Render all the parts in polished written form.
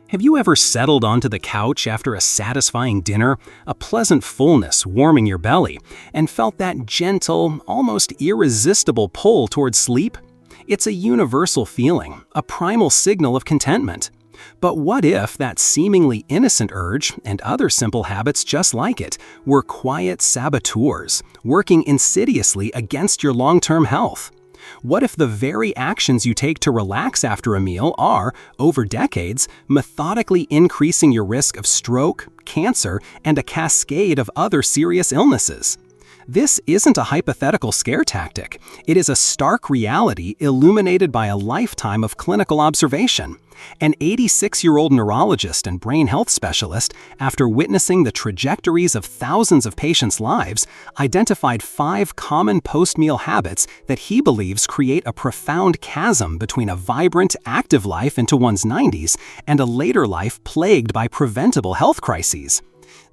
Have you ever settled onto the couch after a satisfying dinner, a pleasant fullness warming your belly, and felt that gentle, almost irresistible pull towards sleep? It's a universal feeling, a primal signal of contentment. But what if that seemingly innocent urge, and other simple habits just like it, were quiet saboteurs, working insidiously against your long-term health? What if the very actions you take to relax after a meal are, over decades, methodically increasing your risk of stroke, cancer, and a cascade of other serious illnesses? This isn't a hypothetical scare tactic. It is a stark reality illuminated by a lifetime of clinical observation. An 86-year-old neurologist and brain health specialist, after witnessing the trajectories of thousands of patients' lives, identified 5 common post-meal habits that he believes create a profound chasm between a vibrant, active life into one's 90s and a later life plagued by preventable health crises.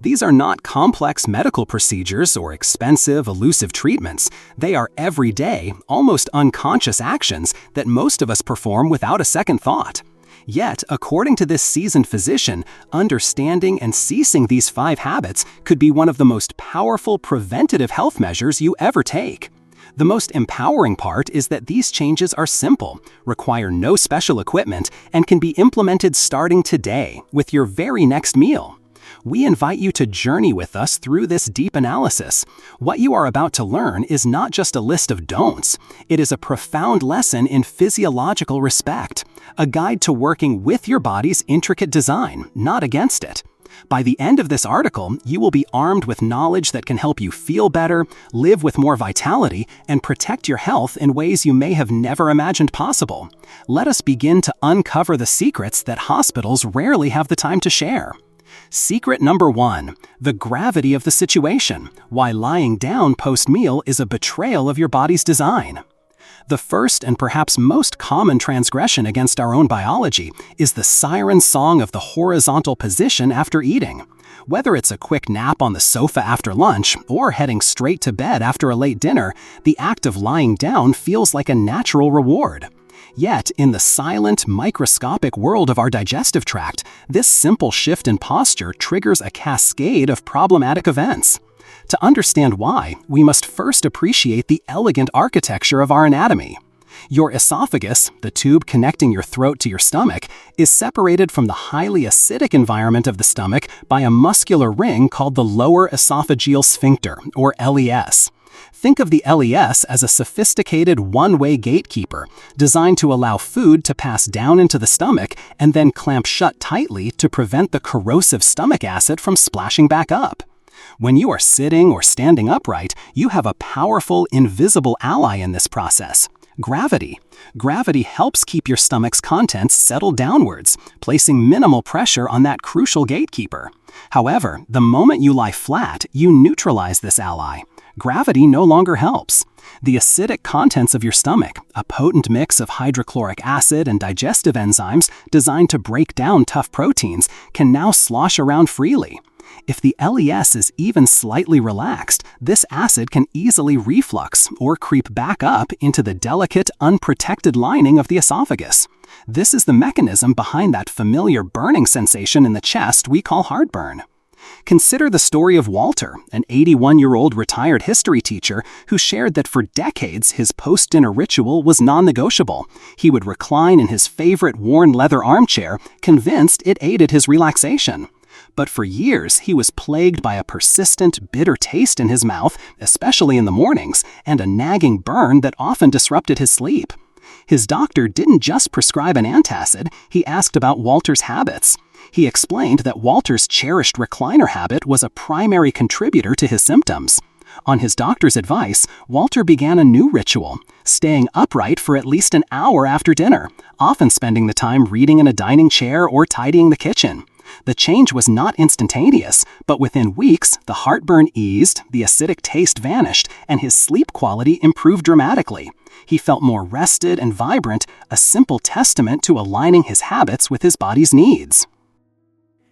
These are not complex medical procedures or expensive, elusive treatments. They are everyday, almost unconscious actions that most of us perform without a second thought. Yet, according to this seasoned physician, understanding and ceasing these 5 habits could be one of the most powerful preventative health measures you ever take. The most empowering part is that these changes are simple, require no special equipment, and can be implemented starting today with your very next meal. We invite you to journey with us through this deep analysis. What you are about to learn is not just a list of don'ts. It is a profound lesson in physiological respect, a guide to working with your body's intricate design, not against it. By the end of this article, you will be armed with knowledge that can help you feel better, live with more vitality, and protect your health in ways you may have never imagined possible. Let us begin to uncover the secrets that hospitals rarely have the time to share. Secret number 1, the gravity of the situation, why lying down post-meal is a betrayal of your body's design. The first and perhaps most common transgression against our own biology is the siren song of the horizontal position after eating. Whether it's a quick nap on the sofa after lunch or heading straight to bed after a late dinner, the act of lying down feels like a natural reward. Yet, in the silent, microscopic world of our digestive tract, this simple shift in posture triggers a cascade of problematic events. To understand why, we must first appreciate the elegant architecture of our anatomy. Your esophagus, the tube connecting your throat to your stomach, is separated from the highly acidic environment of the stomach by a muscular ring called the lower esophageal sphincter, or LES. Think of the LES as a sophisticated one-way gatekeeper designed to allow food to pass down into the stomach and then clamp shut tightly to prevent the corrosive stomach acid from splashing back up. When you are sitting or standing upright, you have a powerful, invisible ally in this process: gravity. Gravity helps keep your stomach's contents settled downwards, placing minimal pressure on that crucial gatekeeper. However, the moment you lie flat, you neutralize this ally. Gravity no longer helps. The acidic contents of your stomach, a potent mix of hydrochloric acid and digestive enzymes designed to break down tough proteins, can now slosh around freely. If the LES is even slightly relaxed, this acid can easily reflux or creep back up into the delicate, unprotected lining of the esophagus. This is the mechanism behind that familiar burning sensation in the chest we call heartburn. Consider the story of Walter, an 81-year-old retired history teacher who shared that for decades his post-dinner ritual was non-negotiable. He would recline in his favorite worn leather armchair, convinced it aided his relaxation. But for years, he was plagued by a persistent, bitter taste in his mouth, especially in the mornings, and a nagging burn that often disrupted his sleep. His doctor didn't just prescribe an antacid, he asked about Walter's habits. He explained that Walter's cherished recliner habit was a primary contributor to his symptoms. On his doctor's advice, Walter began a new ritual, staying upright for at least an hour after dinner, often spending the time reading in a dining chair or tidying the kitchen. The change was not instantaneous, but within weeks, the heartburn eased, the acidic taste vanished, and his sleep quality improved dramatically. He felt more rested and vibrant, a simple testament to aligning his habits with his body's needs.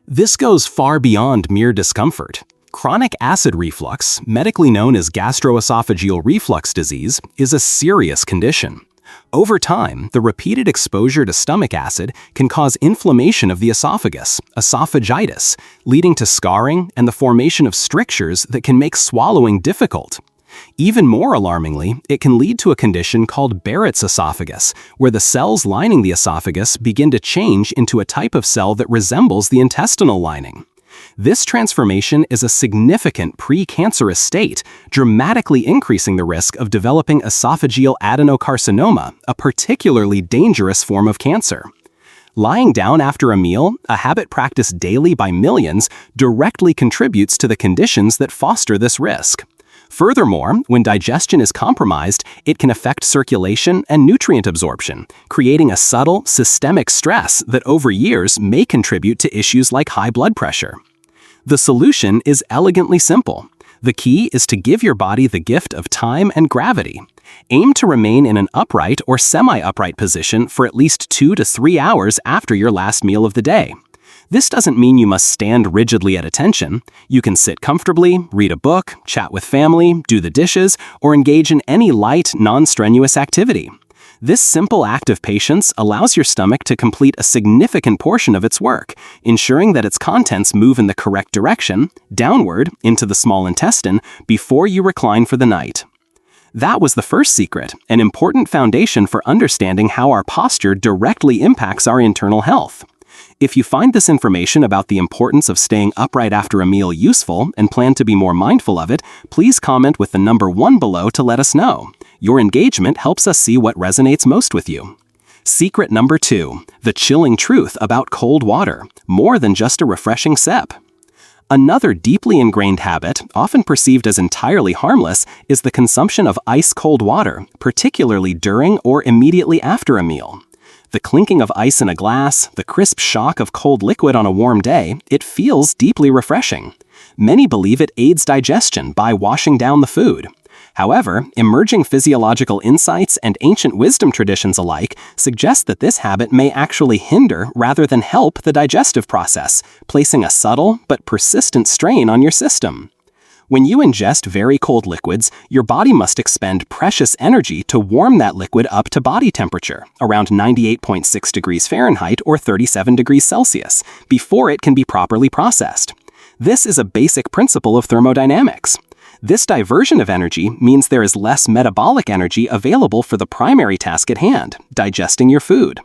This goes far beyond mere discomfort. Chronic acid reflux, medically known as gastroesophageal reflux disease, is a serious condition. Over time, the repeated exposure to stomach acid can cause inflammation of the esophagus, esophagitis, leading to scarring and the formation of strictures that can make swallowing difficult. Even more alarmingly, it can lead to a condition called Barrett's esophagus, where the cells lining the esophagus begin to change into a type of cell that resembles the intestinal lining. This transformation is a significant precancerous state, dramatically increasing the risk of developing esophageal adenocarcinoma, a particularly dangerous form of cancer. Lying down after a meal, a habit practiced daily by millions, directly contributes to the conditions that foster this risk. Furthermore, when digestion is compromised, it can affect circulation and nutrient absorption, creating a subtle, systemic stress that over years may contribute to issues like high blood pressure. The solution is elegantly simple. The key is to give your body the gift of time and gravity. Aim to remain in an upright or semi-upright position for at least 2 to 3 hours after your last meal of the day. This doesn't mean you must stand rigidly at attention. You can sit comfortably, read a book, chat with family, do the dishes, or engage in any light, non-strenuous activity. This simple act of patience allows your stomach to complete a significant portion of its work, ensuring that its contents move in the correct direction, downward, into the small intestine, before you recline for the night. That was the first secret, an important foundation for understanding how our posture directly impacts our internal health. If you find this information about the importance of staying upright after a meal useful and plan to be more mindful of it, please comment with the number 1 below to let us know. Your engagement helps us see what resonates most with you. Secret number 2, the chilling truth about cold water, more than just a refreshing sip. Another deeply ingrained habit, often perceived as entirely harmless, is the consumption of ice-cold water, particularly during or immediately after a meal. The clinking of ice in a glass, the crisp shock of cold liquid on a warm day, it feels deeply refreshing. Many believe it aids digestion by washing down the food. However, emerging physiological insights and ancient wisdom traditions alike suggest that this habit may actually hinder rather than help the digestive process, placing a subtle but persistent strain on your system. When you ingest very cold liquids, your body must expend precious energy to warm that liquid up to body temperature, around 98.6 degrees Fahrenheit or 37 degrees Celsius, before it can be properly processed. This is a basic principle of thermodynamics. This diversion of energy means there is less metabolic energy available for the primary task at hand, digesting your food.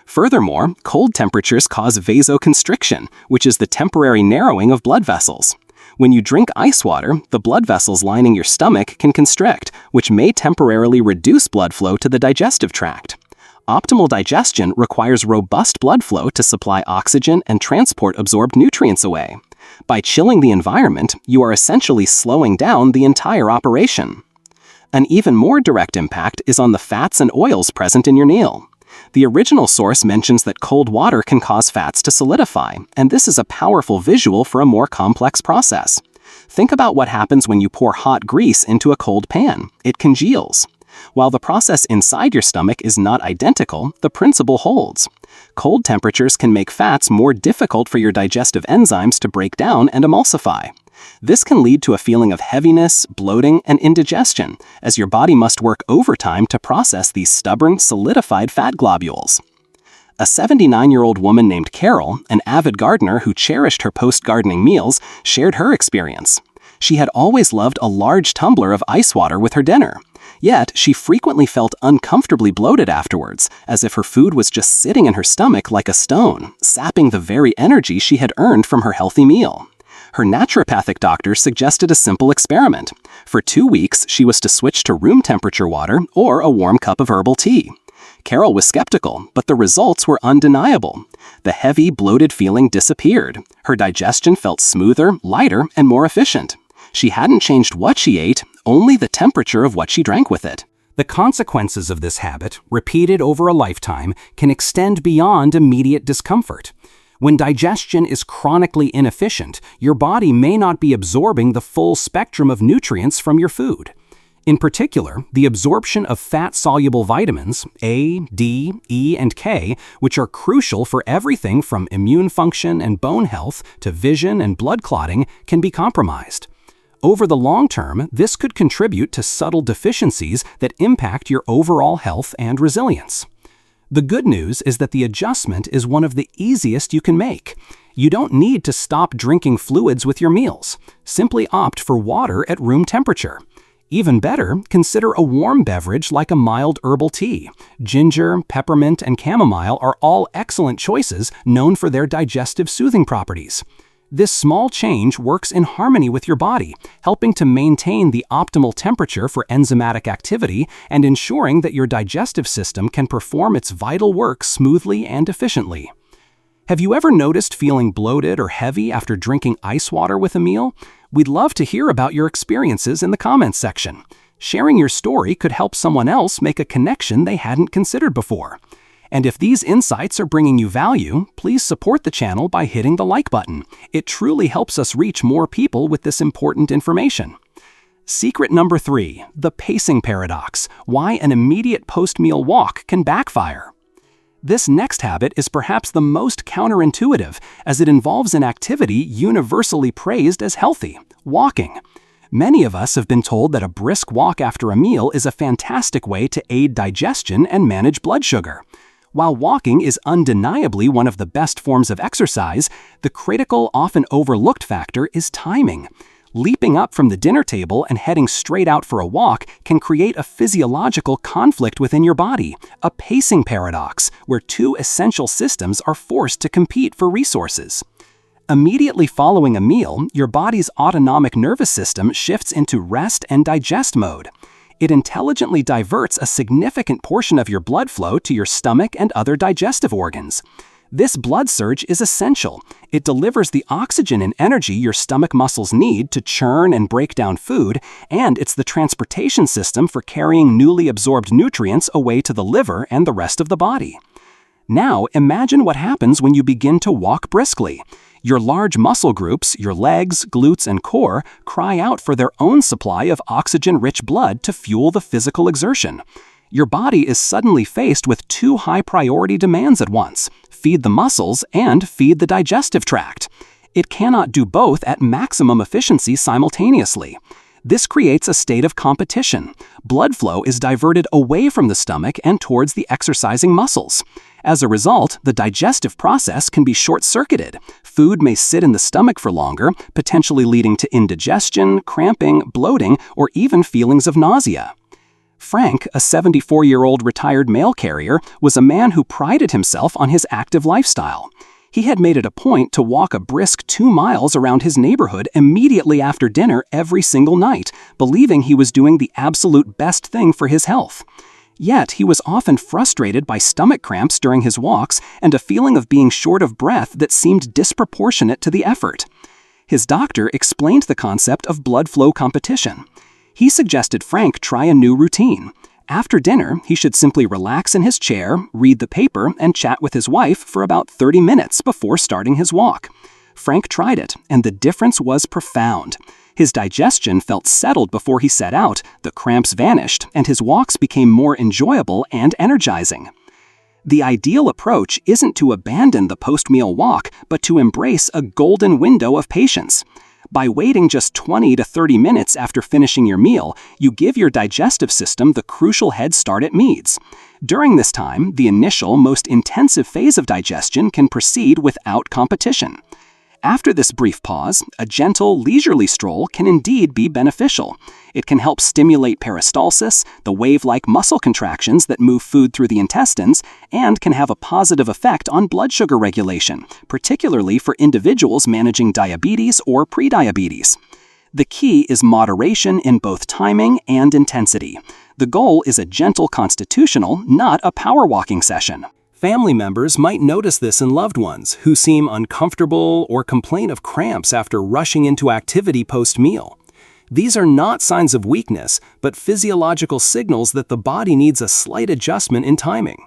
Furthermore, cold temperatures cause vasoconstriction, which is the temporary narrowing of blood vessels. When you drink ice water, the blood vessels lining your stomach can constrict, which may temporarily reduce blood flow to the digestive tract. Optimal digestion requires robust blood flow to supply oxygen and transport absorbed nutrients away. By chilling the environment, you are essentially slowing down the entire operation. An even more direct impact is on the fats and oils present in your meal. The original source mentions that cold water can cause fats to solidify, and this is a powerful visual for a more complex process. Think about what happens when you pour hot grease into a cold pan. It congeals. While the process inside your stomach is not identical, the principle holds. Cold temperatures can make fats more difficult for your digestive enzymes to break down and emulsify. This can lead to a feeling of heaviness, bloating, and indigestion, as your body must work overtime to process these stubborn, solidified fat globules. A 79-year-old woman named Carol, an avid gardener who cherished her post-gardening meals, shared her experience. She had always loved a large tumbler of ice water with her dinner. Yet, she frequently felt uncomfortably bloated afterwards, as if her food was just sitting in her stomach like a stone, sapping the very energy she had earned from her healthy meal. Her naturopathic doctor suggested a simple experiment. For 2 weeks, she was to switch to room temperature water or a warm cup of herbal tea. Carol was skeptical, but the results were undeniable. The heavy, bloated feeling disappeared. Her digestion felt smoother, lighter, and more efficient. She hadn't changed what she ate, only the temperature of what she drank with it. The consequences of this habit, repeated over a lifetime, can extend beyond immediate discomfort. When digestion is chronically inefficient, your body may not be absorbing the full spectrum of nutrients from your food. In particular, the absorption of fat-soluble vitamins, A, D, E, and K, which are crucial for everything from immune function and bone health to vision and blood clotting, can be compromised. Over the long term, this could contribute to subtle deficiencies that impact your overall health and resilience. The good news is that the adjustment is one of the easiest you can make. You don't need to stop drinking fluids with your meals. Simply opt for water at room temperature. Even better, consider a warm beverage like a mild herbal tea. Ginger, peppermint, and chamomile are all excellent choices known for their digestive soothing properties. This small change works in harmony with your body, helping to maintain the optimal temperature for enzymatic activity and ensuring that your digestive system can perform its vital work smoothly and efficiently. Have you ever noticed feeling bloated or heavy after drinking ice water with a meal? We'd love to hear about your experiences in the comments section. Sharing your story could help someone else make a connection they hadn't considered before. And if these insights are bringing you value, please support the channel by hitting the like button. It truly helps us reach more people with this important information. Secret number 3, the pacing paradox: why an immediate post-meal walk can backfire. This next habit is perhaps the most counterintuitive, as it involves an activity universally praised as healthy: walking. Many of us have been told that a brisk walk after a meal is a fantastic way to aid digestion and manage blood sugar. While walking is undeniably one of the best forms of exercise, the critical, often overlooked factor is timing. Leaping up from the dinner table and heading straight out for a walk can create a physiological conflict within your body, a pacing paradox, where two essential systems are forced to compete for resources. Immediately following a meal, your body's autonomic nervous system shifts into rest and digest mode. It intelligently diverts a significant portion of your blood flow to your stomach and other digestive organs. This blood surge is essential. It delivers the oxygen and energy your stomach muscles need to churn and break down food, and it's the transportation system for carrying newly absorbed nutrients away to the liver and the rest of the body. Now, imagine what happens when you begin to walk briskly. Your large muscle groups, your legs, glutes, and core, cry out for their own supply of oxygen-rich blood to fuel the physical exertion. Your body is suddenly faced with two high-priority demands at once: feed the muscles and feed the digestive tract. It cannot do both at maximum efficiency simultaneously. This creates a state of competition. Blood flow is diverted away from the stomach and towards the exercising muscles. As a result, the digestive process can be short-circuited. Food may sit in the stomach for longer, potentially leading to indigestion, cramping, bloating, or even feelings of nausea. Frank, a 74-year-old retired mail carrier, was a man who prided himself on his active lifestyle. He had made it a point to walk a brisk 2 miles around his neighborhood immediately after dinner every single night, believing he was doing the absolute best thing for his health. Yet, he was often frustrated by stomach cramps during his walks and a feeling of being short of breath that seemed disproportionate to the effort. His doctor explained the concept of blood flow competition. He suggested Frank try a new routine. After dinner, he should simply relax in his chair, read the paper, and chat with his wife for about 30 minutes before starting his walk. Frank tried it, and the difference was profound. His digestion felt settled before he set out, the cramps vanished, and his walks became more enjoyable and energizing. The ideal approach isn't to abandon the post-meal walk, but to embrace a golden window of patience. By waiting just 20 to 30 minutes after finishing your meal, you give your digestive system the crucial head start it needs. During this time, the initial, most intensive phase of digestion can proceed without competition. After this brief pause, a gentle, leisurely stroll can indeed be beneficial. It can help stimulate peristalsis, the wave-like muscle contractions that move food through the intestines, and can have a positive effect on blood sugar regulation, particularly for individuals managing diabetes or prediabetes. The key is moderation in both timing and intensity. The goal is a gentle constitutional, not a power walking session. Family members might notice this in loved ones who seem uncomfortable or complain of cramps after rushing into activity post-meal. These are not signs of weakness, but physiological signals that the body needs a slight adjustment in timing.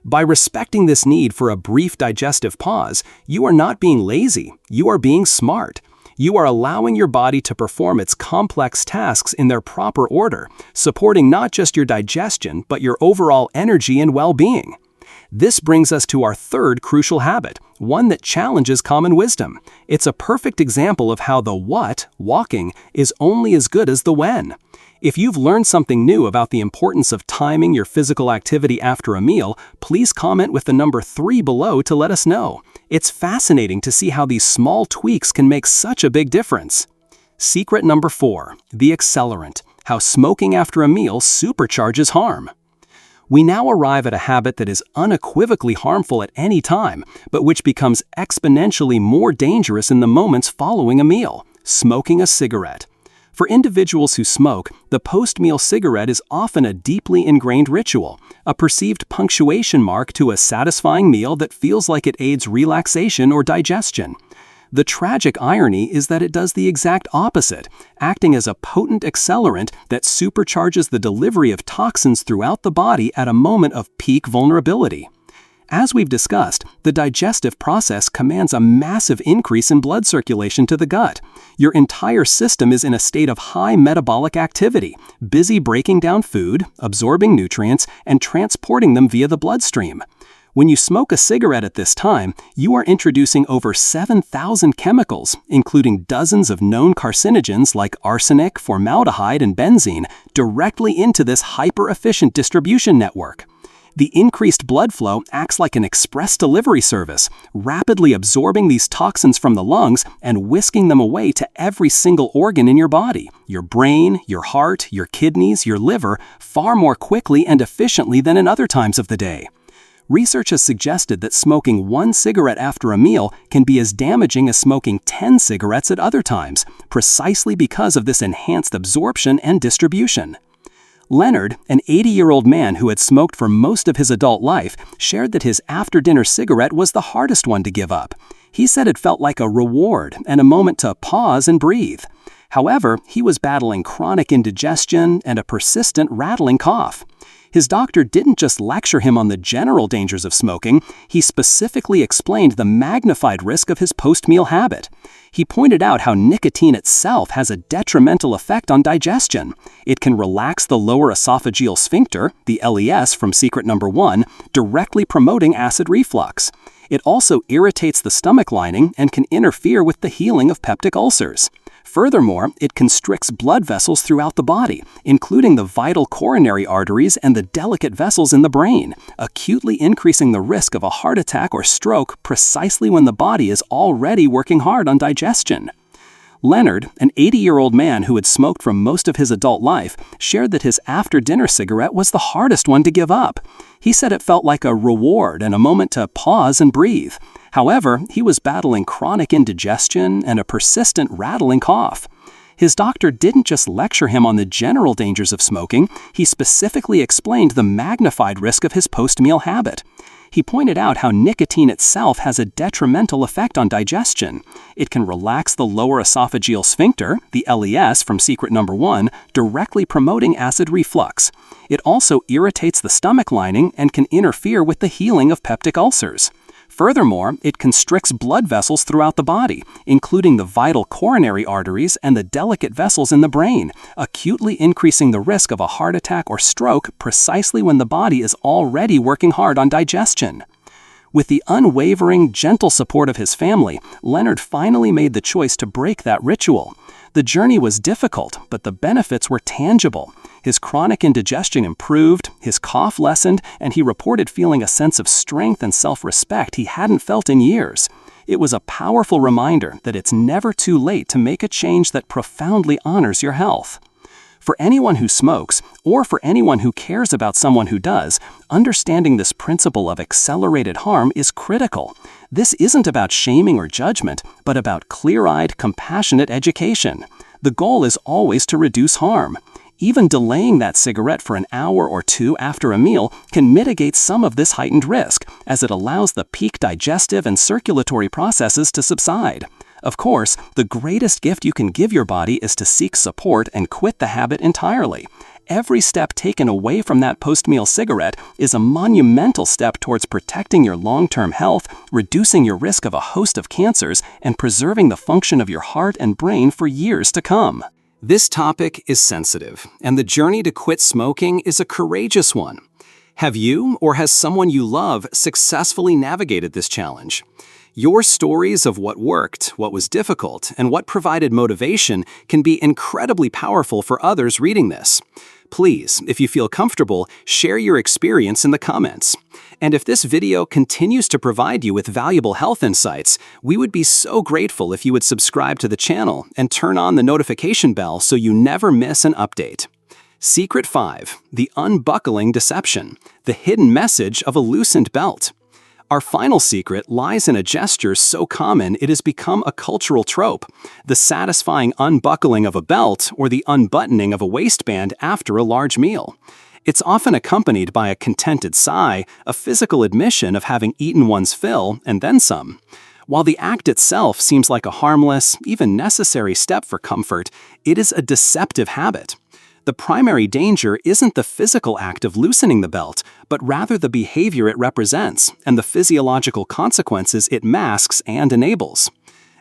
By respecting this need for a brief digestive pause, you are not being lazy, you are being smart. You are allowing your body to perform its complex tasks in their proper order, supporting not just your digestion, but your overall energy and well-being. This brings us to our third crucial habit, one that challenges common wisdom. It's a perfect example of how the what, walking, is only as good as the when. If you've learned something new about the importance of timing your physical activity after a meal, please comment with the number 3 below to let us know. It's fascinating to see how these small tweaks can make such a big difference. Secret number 4, the accelerant, how smoking after a meal supercharges harm. We now arrive at a habit that is unequivocally harmful at any time, but which becomes exponentially more dangerous in the moments following a meal: smoking a cigarette. For individuals who smoke, the post-meal cigarette is often a deeply ingrained ritual, a perceived punctuation mark to a satisfying meal that feels like it aids relaxation or digestion. The tragic irony is that it does the exact opposite, acting as a potent accelerant that supercharges the delivery of toxins throughout the body at a moment of peak vulnerability. As we've discussed, the digestive process commands a massive increase in blood circulation to the gut. Your entire system is in a state of high metabolic activity, busy breaking down food, absorbing nutrients, and transporting them via the bloodstream. When you smoke a cigarette at this time, you are introducing over 7,000 chemicals, including dozens of known carcinogens like arsenic, formaldehyde, and benzene, directly into this hyper-efficient distribution network. The increased blood flow acts like an express delivery service, rapidly absorbing these toxins from the lungs and whisking them away to every single organ in your body: your brain, your heart, your kidneys, your liver, far more quickly and efficiently than in other times of the day. Research has suggested that smoking 1 cigarette after a meal can be as damaging as smoking 10 cigarettes at other times, precisely because of this enhanced absorption and distribution. Leonard, an 80-year-old man who had smoked for most of his adult life, shared that his after-dinner cigarette was the hardest one to give up. He said it felt like a reward and a moment to pause and breathe. However, he was battling chronic indigestion and a persistent rattling cough. His doctor didn't just lecture him on the general dangers of smoking, he specifically explained the magnified risk of his post-meal habit. He pointed out how nicotine itself has a detrimental effect on digestion. It can relax the lower esophageal sphincter, the LES from secret number 1, directly promoting acid reflux. It also irritates the stomach lining and can interfere with the healing of peptic ulcers. Furthermore, it constricts blood vessels throughout the body, including the vital coronary arteries and the delicate vessels in the brain, acutely increasing the risk of a heart attack or stroke precisely when the body is already working hard on digestion. Leonard, an 80-year-old man who had smoked for most of his adult life, shared that his after-dinner cigarette was the hardest one to give up. He said it felt like a reward and a moment to pause and breathe. However, he was battling chronic indigestion and a persistent rattling cough. His doctor didn't just lecture him on the general dangers of smoking, he specifically explained the magnified risk of his post-meal habit. He pointed out how nicotine itself has a detrimental effect on digestion. It can relax the lower esophageal sphincter, the LES from secret number 1, directly promoting acid reflux. It also irritates the stomach lining and can interfere with the healing of peptic ulcers. Furthermore, it constricts blood vessels throughout the body, including the vital coronary arteries and the delicate vessels in the brain, acutely increasing the risk of a heart attack or stroke precisely when the body is already working hard on digestion. With the unwavering, gentle support of his family, Leonard finally made the choice to break that ritual. The journey was difficult, but the benefits were tangible. His chronic indigestion improved, his cough lessened, and he reported feeling a sense of strength and self-respect he hadn't felt in years. It was a powerful reminder that it's never too late to make a change that profoundly honors your health. For anyone who smokes, or for anyone who cares about someone who does, understanding this principle of accelerated harm is critical. This isn't about shaming or judgment, but about clear-eyed, compassionate education. The goal is always to reduce harm. Even delaying that cigarette for an hour or 2 after a meal can mitigate some of this heightened risk, as it allows the peak digestive and circulatory processes to subside. Of course, the greatest gift you can give your body is to seek support and quit the habit entirely. Every step taken away from that post-meal cigarette is a monumental step towards protecting your long-term health, reducing your risk of a host of cancers, and preserving the function of your heart and brain for years to come. This topic is sensitive, and the journey to quit smoking is a courageous one. Have you or has someone you love successfully navigated this challenge? Your stories of what worked, what was difficult, and what provided motivation can be incredibly powerful for others reading this. Please, if you feel comfortable, share your experience in the comments. And if this video continues to provide you with valuable health insights, we would be so grateful if you would subscribe to the channel and turn on the notification bell so you never miss an update. Secret 5. The unbuckling deception, the hidden message of a loosened belt. Our final secret lies in a gesture so common it has become a cultural trope, the satisfying unbuckling of a belt or the unbuttoning of a waistband after a large meal. It's often accompanied by a contented sigh, a physical admission of having eaten one's fill and then some. While the act itself seems like a harmless, even necessary step for comfort, it is a deceptive habit. The primary danger isn't the physical act of loosening the belt, but rather the behavior it represents and the physiological consequences it masks and enables.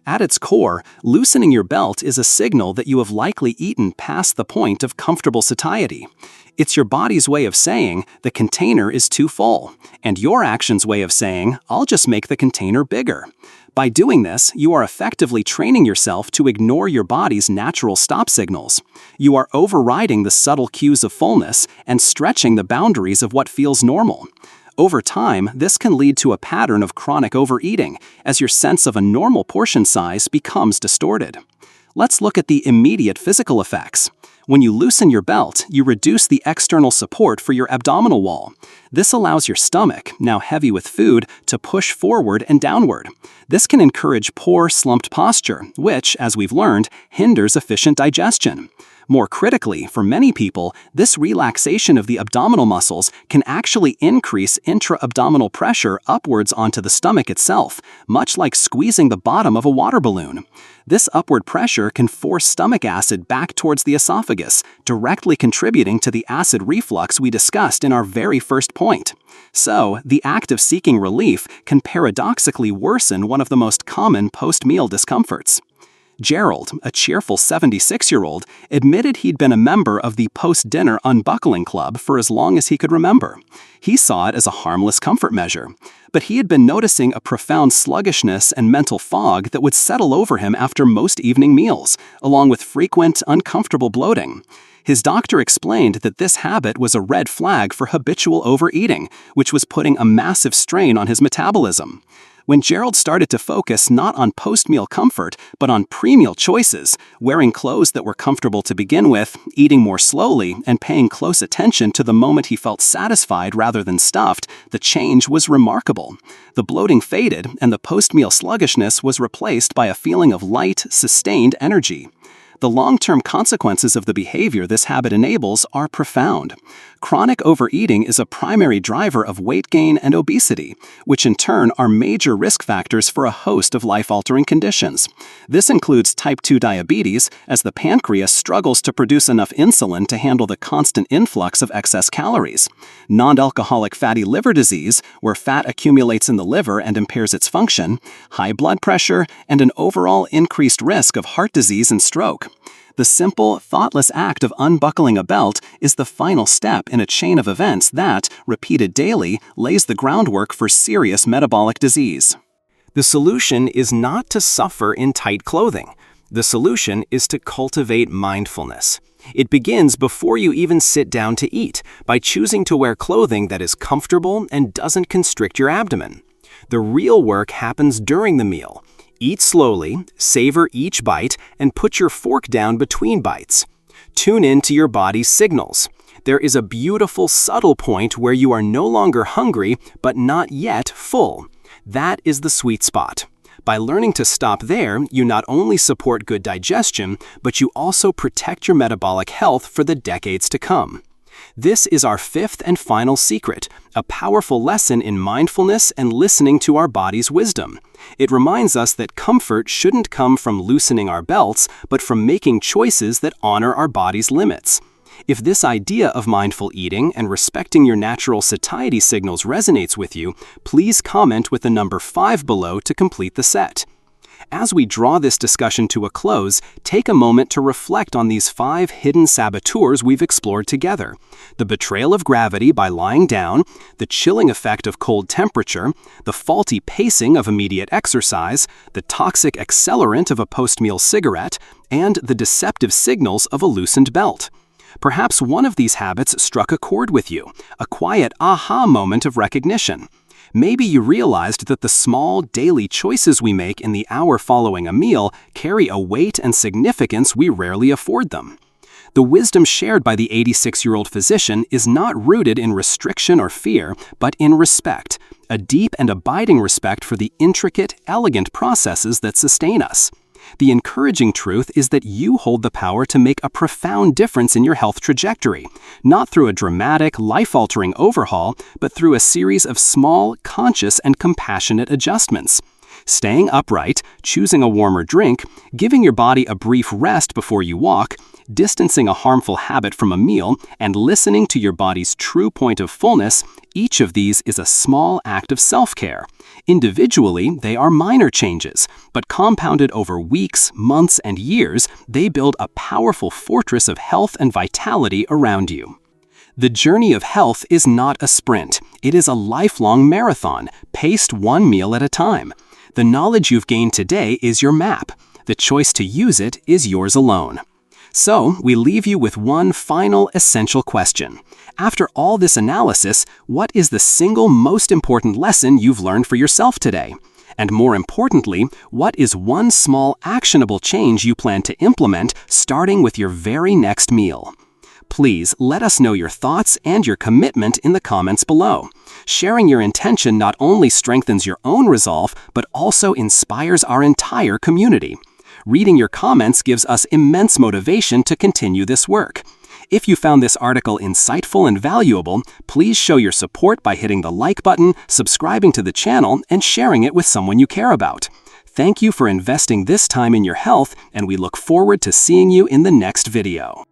At its core, loosening your belt is a signal that you have likely eaten past the point of comfortable satiety. It's your body's way of saying, the container is too full, and your action's way of saying, I'll just make the container bigger. By doing this, you are effectively training yourself to ignore your body's natural stop signals. You are overriding the subtle cues of fullness and stretching the boundaries of what feels normal. Over time, this can lead to a pattern of chronic overeating, as your sense of a normal portion size becomes distorted. Let's look at the immediate physical effects. When you loosen your belt, you reduce the external support for your abdominal wall. This allows your stomach, now heavy with food, to push forward and downward. This can encourage poor, slumped posture, which, as we've learned, hinders efficient digestion. More critically, for many people, this relaxation of the abdominal muscles can actually increase intra-abdominal pressure upwards onto the stomach itself, much like squeezing the bottom of a water balloon. This upward pressure can force stomach acid back towards the esophagus, directly contributing to the acid reflux we discussed in our very first point. So, the act of seeking relief can paradoxically worsen one of the most common post-meal discomforts. Gerald, a cheerful 76-year-old, admitted he'd been a member of the post-dinner unbuckling club for as long as he could remember. He saw it as a harmless comfort measure. But he had been noticing a profound sluggishness and mental fog that would settle over him after most evening meals, along with frequent, uncomfortable bloating. His doctor explained that this habit was a red flag for habitual overeating, which was putting a massive strain on his metabolism. When Gerald started to focus not on post-meal comfort, but on pre-meal choices, wearing clothes that were comfortable to begin with, eating more slowly, and paying close attention to the moment he felt satisfied rather than stuffed, the change was remarkable. The bloating faded, and the post-meal sluggishness was replaced by a feeling of light, sustained energy. The long-term consequences of the behavior this habit enables are profound. Chronic overeating is a primary driver of weight gain and obesity, which in turn are major risk factors for a host of life-altering conditions. This includes type 2 diabetes, as the pancreas struggles to produce enough insulin to handle the constant influx of excess calories. Non-alcoholic fatty liver disease, where fat accumulates in the liver and impairs its function, high blood pressure, and an overall increased risk of heart disease and stroke. The simple, thoughtless act of unbuckling a belt is the final step in a chain of events that, repeated daily, lays the groundwork for serious metabolic disease. The solution is not to suffer in tight clothing. The solution is to cultivate mindfulness. It begins before you even sit down to eat, by choosing to wear clothing that is comfortable and doesn't constrict your abdomen. The real work happens during the meal. Eat slowly, savor each bite, and put your fork down between bites. Tune in to your body's signals. There is a beautiful, subtle point where you are no longer hungry, but not yet full. That is the sweet spot. By learning to stop there, you not only support good digestion, but you also protect your metabolic health for the decades to come. This is our fifth and final secret, a powerful lesson in mindfulness and listening to our body's wisdom. It reminds us that comfort shouldn't come from loosening our belts, but from making choices that honor our body's limits. If this idea of mindful eating and respecting your natural satiety signals resonates with you, please comment with the number 5 below to complete the set. As we draw this discussion to a close, take a moment to reflect on these 5 hidden saboteurs we've explored together: the betrayal of gravity by lying down, the chilling effect of cold temperature, the faulty pacing of immediate exercise, the toxic accelerant of a post-meal cigarette, and the deceptive signals of a loosened belt. Perhaps one of these habits struck a chord with you, a quiet aha moment of recognition. Maybe you realized that the small, daily choices we make in the hour following a meal carry a weight and significance we rarely afford them. The wisdom shared by the 86-year-old physician is not rooted in restriction or fear, but in respect, a deep and abiding respect for the intricate, elegant processes that sustain us. The encouraging truth is that you hold the power to make a profound difference in your health trajectory, not through a dramatic, life-altering overhaul, but through a series of small, conscious, and compassionate adjustments. Staying upright, choosing a warmer drink, giving your body a brief rest before you walk, distancing a harmful habit from a meal, and listening to your body's true point of fullness, each of these is a small act of self-care. Individually, they are minor changes, but compounded over weeks, months, and years, they build a powerful fortress of health and vitality around you. The journey of health is not a sprint. It is a lifelong marathon, paced one meal at a time. The knowledge you've gained today is your map. The choice to use it is yours alone. So, we leave you with one final essential question. After all this analysis, what is the single most important lesson you've learned for yourself today? And more importantly, what is one small actionable change you plan to implement starting with your very next meal? Please let us know your thoughts and your commitment in the comments below. Sharing your intention not only strengthens your own resolve, but also inspires our entire community. Reading your comments gives us immense motivation to continue this work. If you found this article insightful and valuable, please show your support by hitting the like button, subscribing to the channel, and sharing it with someone you care about. Thank you for investing this time in your health, and we look forward to seeing you in the next video.